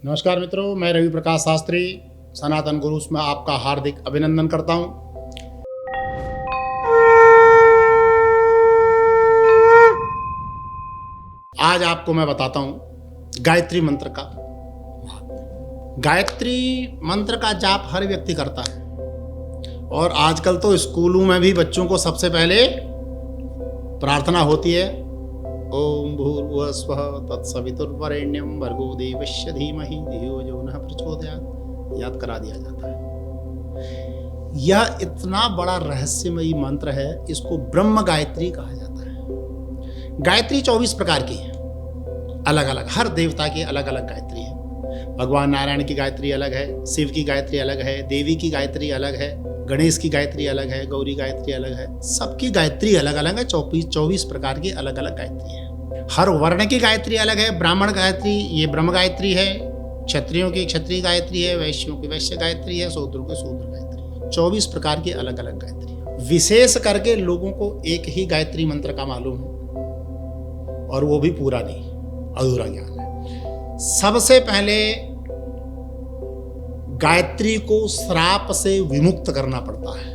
नमस्कार मित्रों, मैं रवि प्रकाश शास्त्री सनातन गुरुस में आपका हार्दिक अभिनंदन करता हूं। आज आपको मैं बताता हूं गायत्री मंत्र का। गायत्री मंत्र का जाप हर व्यक्ति करता है और आजकल तो स्कूलों में भी बच्चों को सबसे पहले प्रार्थना होती है, ओम भूर्भुवः स्वः तत्सवितुर्वरेण्यं भर्गो देवस्य धीमहि धियो यो नः प्रचोदयात् याद करा दिया जाता है। यह इतना बड़ा रहस्यमयी मंत्र है, इसको ब्रह्म गायत्री कहा जाता है। गायत्री 24 प्रकार की है, अलग अलग, हर देवता की अलग अलग गायत्री है। भगवान नारायण की गायत्री अलग है, शिव की गायत्री अलग है, देवी की गायत्री अलग है, गणेश की गायत्री अलग है, गौरी गायत्री अलग है। सबकी गायत्री अलग अलग है। 24 प्रकार की अलग अलग गायत्री है। हर वर्ण की गायत्री अलग है। ब्राह्मण गायत्री ये ब्रह्म गायत्री है, क्षत्रियों की क्षत्रिय गायत्री है, वैश्यों की वैश्य गायत्री है, शूद्रों की शूद्र गायत्री। 24 प्रकार की अलग अलग गायत्री है। विशेष करके लोगों को एक ही गायत्री मंत्र का मालूम है और वो भी पूरा नहीं, अधूरा ज्ञान है। सबसे पहले गायत्री को श्राप से विमुक्त करना पड़ता है।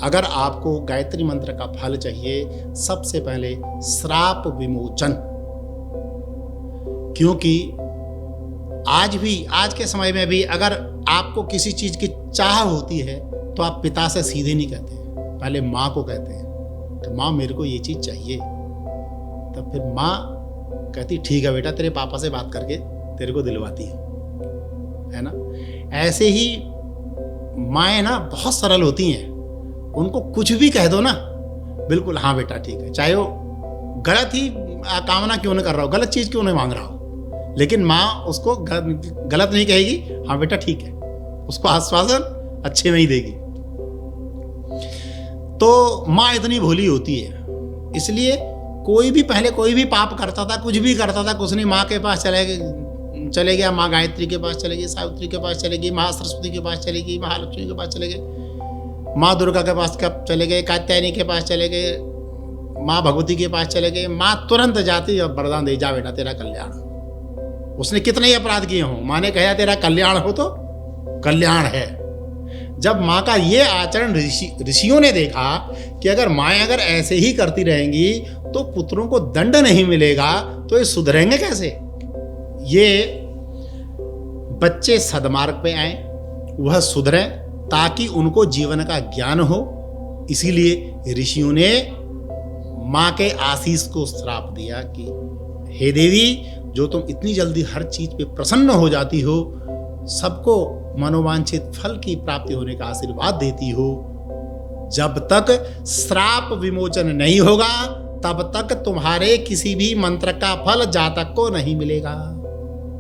अगर आपको गायत्री मंत्र का फल चाहिए, सबसे पहले श्राप विमोचन। क्योंकि आज के समय में भी अगर आपको किसी चीज की चाह होती है तो आप पिता से सीधे नहीं कहते, पहले माँ को कहते हैं तो माँ मेरे को ये चीज चाहिए। तब फिर माँ कहती ठीक है बेटा, तेरे पापा से बात करके तेरे को दिलवाती है ना। ऐसे ही माएँ ना बहुत सरल होती हैं, उनको कुछ भी कह दो ना, बिल्कुल हाँ बेटा ठीक है, चाहे वो गलत ही कामना क्यों न कर रहा हो, गलत चीज क्यों नहीं मांग रहा हो, लेकिन माँ उसको गलत नहीं कहेगी, हाँ बेटा ठीक है, उसको आश्वासन अच्छे में ही देगी। तो माँ इतनी भोली होती है, इसलिए पहले कोई भी पाप करता था, कुछ भी करता था, कुछ नहीं, माँ के पास चले गया, माँ गायत्री के पास चलेगी, सावित्री के पास चलेगी, माँ सरस्वती के पास चलेगी, महालक्ष्मी के पास चले गए, माँ दुर्गा के पास कब चले गए, कात्यायनी के पास चले गए, माँ भगवती के पास चले गए। माँ तुरंत जाती और वरदान दे, जा बेटा तेरा कल्याण। उसने कितने ही अपराध किए हों, माँ ने कहा तेरा कल्याण हो तो कल्याण है। जब माँ का ये आचरण ऋषियों ने देखा कि अगर ऐसे ही करती रहेंगी तो पुत्रों को दंड नहीं मिलेगा, तो ये सुधरेंगे कैसे। ये बच्चे सद्मार्ग पे आए, वह सुधरें, ताकि उनको जीवन का ज्ञान हो। इसीलिए ऋषियों ने माँ के आशीष को श्राप दिया कि हे देवी, जो तुम इतनी जल्दी हर चीज पे प्रसन्न हो जाती हो, सबको मनोवांछित फल की प्राप्ति होने का आशीर्वाद देती हो, जब तक श्राप विमोचन नहीं होगा तब तक तुम्हारे किसी भी मंत्र का फल जातक को नहीं मिलेगा।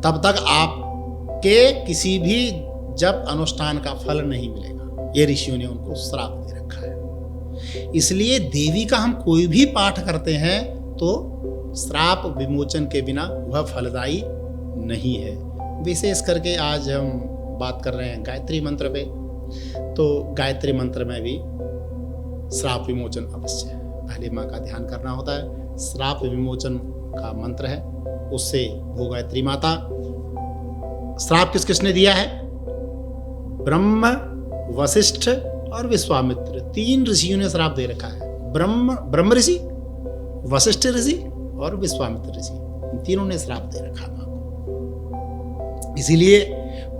तब तक आपके किसी भी जब अनुष्ठान का फल नहीं मिलेगा। ये ऋषियों ने उनको श्राप दे रखा है। इसलिए देवी का हम कोई भी पाठ करते हैं तो श्राप विमोचन के बिना वह फलदायी नहीं है। विशेष करके आज हम बात कर रहे हैं गायत्री मंत्र पे, तो गायत्री मंत्र में भी श्राप विमोचन अवश्य है। पहले माँ का ध्यान करना होता है। श्राप विमोचन का मंत्र है, उससे भो गायत्री माता। श्राप किस किसने दिया है? ब्रह्म, वशिष्ठ और विश्वामित्र, 3 ऋषियों ने श्राप दे रखा है। ब्रह्म ऋषि, वशिष्ठ ऋषि और विश्वामित्र ऋषि, तीनों ने श्राप दे रखा माँ को। इसीलिए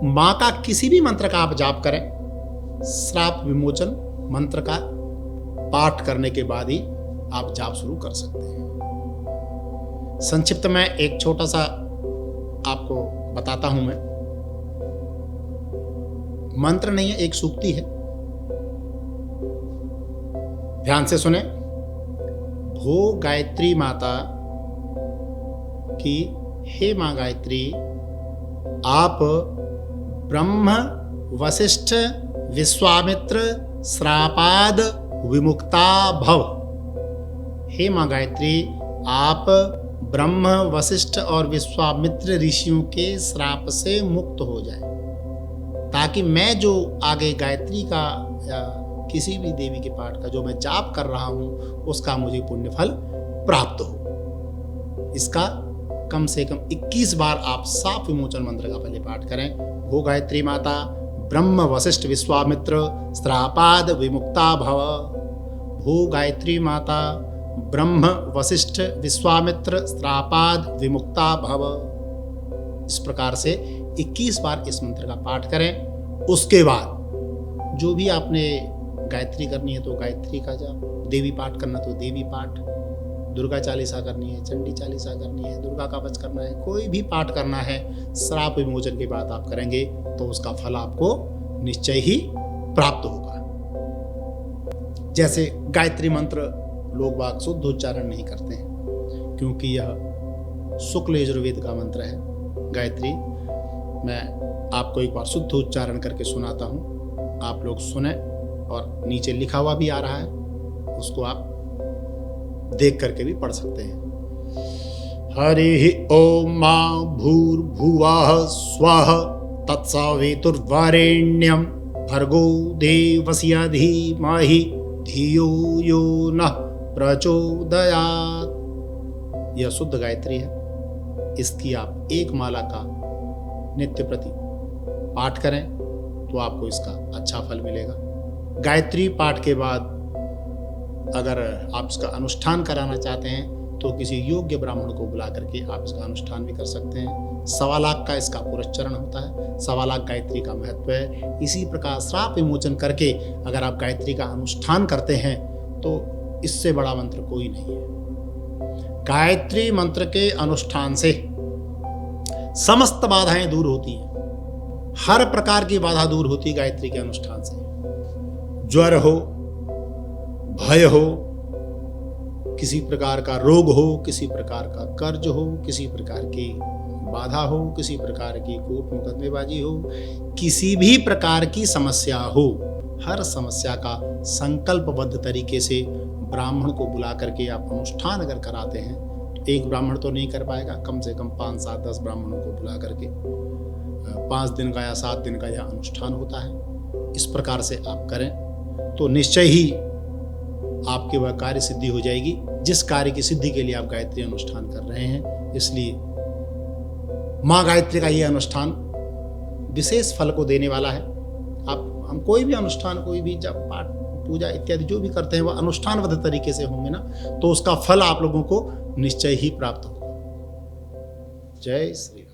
माँ का किसी भी मंत्र का आप जाप करें, श्राप विमोचन मंत्र का पाठ करने के बाद ही आप जाप शुरू कर सकते हैं। संक्षिप्त में एक छोटा सा आपको बताता हूं। मैं मंत्र नहीं है, एक सूक्ति है, ध्यान से सुने। भो गायत्री माता की, हे मां गायत्री, आप ब्रह्म, वशिष्ठ, विश्वामित्र श्रापाद विमुक्ता भव। हे मां गायत्री, आप ब्रह्म, वशिष्ठ और विश्वामित्र ऋषियों के श्राप से मुक्त हो जाए, ताकि मैं जो आगे गायत्री का या किसी भी देवी के पाठ का जो मैं जाप कर रहा हूं, उसका मुझे पुण्य फल प्राप्त हो। इसका कम से कम 21 बार आप साप विमोचन मंत्र का पहले पाठ करें। हो गायत्री माता ब्रह्म वशिष्ठ विश्वामित्र श्रापाद विमुक्ता भव। हो गायत्री माता ब्रह्म वशिष्ठ विश्वामित्र श्रापाद विमुक्ता भव। इस प्रकार से 21 बार इस मंत्र का पाठ करें। उसके बाद जो भी आपने गायत्री करनी है तो गायत्री का जाप, देवी पाठ करना तो देवी पाठ, दुर्गा चालीसा करनी है, चंडी चालीसा करनी है, दुर्गा कवच करना है, कोई भी पाठ करना है, श्राप विमोचन के बाद आप करेंगे तो उसका फल आपको निश्चय ही प्राप्त होगा। जैसे गायत्री मंत्र लोग बाग शुद्ध उच्चारण नहीं करते हैं क्योंकि यह शुक्ल यजुर्वेद का मंत्र है। गायत्री मैं आपको एक बार शुद्ध उच्चारण करके सुनाता हूँ, आप लोग सुने, और नीचे लिखा हुआ भी आ रहा है, उसको आप देख करके भी पढ़ सकते हैं। हरि ओम मा भूर्भुवः स्वः तत्सवितुर्वरेण्यं भर्गो देवस्य धीमहि धियो यो नः प्रचोदयात्। यह शुद्ध गायत्री है। इसकी आप एक माला का नित्य प्रति पाठ करें तो आपको इसका अच्छा फल मिलेगा। गायत्री पाठ के बाद अगर आप इसका अनुष्ठान कराना चाहते हैं तो किसी योग्य ब्राह्मण को बुला करके आप इसका अनुष्ठान भी कर सकते हैं। 1.25 लाख का इसका पुरस्चरण होता है। 1.25 लाख गायत्री का महत्व है। इसी प्रकार श्राप विमोचन करके अगर आप गायत्री का अनुष्ठान करते हैं तो इससे बड़ा मंत्र कोई नहीं है। गायत्री मंत्र के अनुष्ठान से समस्त बाधाएं दूर होती हैं। हर प्रकार की बाधा दूर होती है गायत्री के अनुष्ठान से। ज्वर हो, भय हो, किसी प्रकार का रोग हो, किसी प्रकार का कर्ज हो, किसी प्रकार की बाधा हो, किसी प्रकार की कोर्ट मुकदमेबाजी हो, किसी भी प्रकार की समस्या हो, हर समस्या का संकल्पबद्ध तरीके से ब्राह्मण को बुला करके आप अनुष्ठान अगर कराते हैं तो एक ब्राह्मण तो नहीं कर पाएगा, कम से कम 5, 7, 10 ब्राह्मणों को बुला करके 5 दिन का या 7 दिन का यह अनुष्ठान होता है। इस प्रकार से आप करें तो निश्चय ही आपकी वह कार्य सिद्धि हो जाएगी जिस कार्य की सिद्धि के लिए आप गायत्री अनुष्ठान कर रहे हैं। इसलिए माँ गायत्री का यह अनुष्ठान विशेष फल को देने वाला है। हम कोई भी अनुष्ठान, कोई भी जब पाठ पूजा इत्यादि जो भी करते हैं वह अनुष्ठानबद्ध तरीके से होंगे ना, तो उसका फल आप लोगों को निश्चय ही प्राप्त होगा। जय श्री